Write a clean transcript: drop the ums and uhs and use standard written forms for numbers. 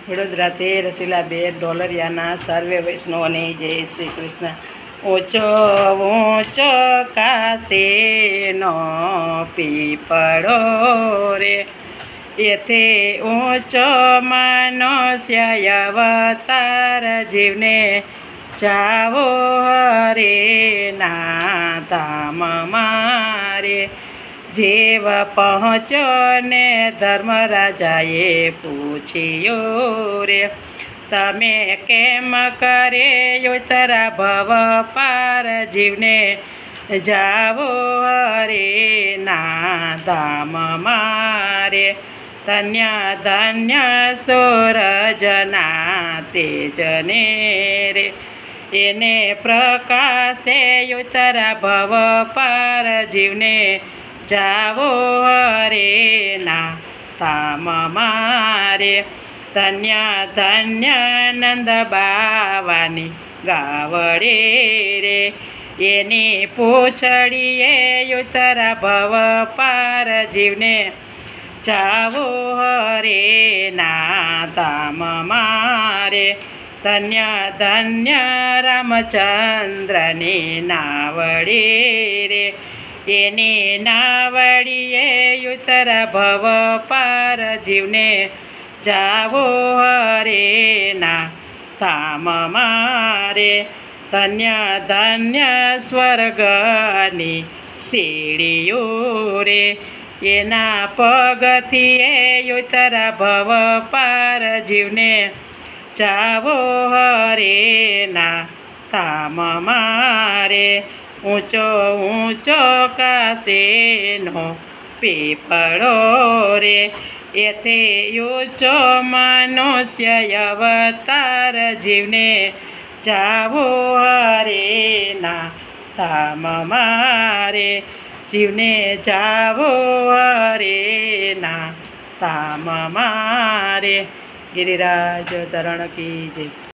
વડોદરાથી રસીલાબેન ડોલરિયાના સર્વે વૈષ્ણવોને જય શ્રી કૃષ્ણ. ઊંચો ઊંચો કાશીનો પીપળો રે, એથી ઊંચો મનુષ્ય અવતાર જીવને જાવો હરેના ધામમાં રે. જીવ પહોંચ્યો ને ધર્મરાજાએ પૂછ્યું રે, તમે કેમ કરે ઉતરા ભવ પાર જીવને જાવો હરેના ધામમાં રે. ધન્ય ધન્ય સૂરજના તેજને રે, એને પ્રકાશે ઉતરા ભવ પાર જીવને જાવો હરેના ધામમાં રે. ધન્ય ધન્ય નંદ બાવાની ગાવડે રે, એની પૂંછડીએ ઉતરા ભવ પાર જીવને જાવો હરેના ધામમાં રે. ધન્ય ધન્ય રામચંદ્રની નાવડી રે, એની નાવડીએ ઉતરા ભવ પાર જીવને જાવો હરેના ધામમાં રે. ધન્ય ધન્ય સ્વર્ગની સીડીઓ રે, એના પગથીએ ઉતરા ભવ પાર જીવને જાવો હરેના ધામમાં રે. ઊંચો ઊંચો કાશીનો પીપળો રે, એથી ઊંચો મનુષ્ય અવતાર જીવને જાવો હરેના ધામમાં રે. જીવને જાવો હરેના ધામમાં રે. ગિરિરાજ ધરણ કી જય.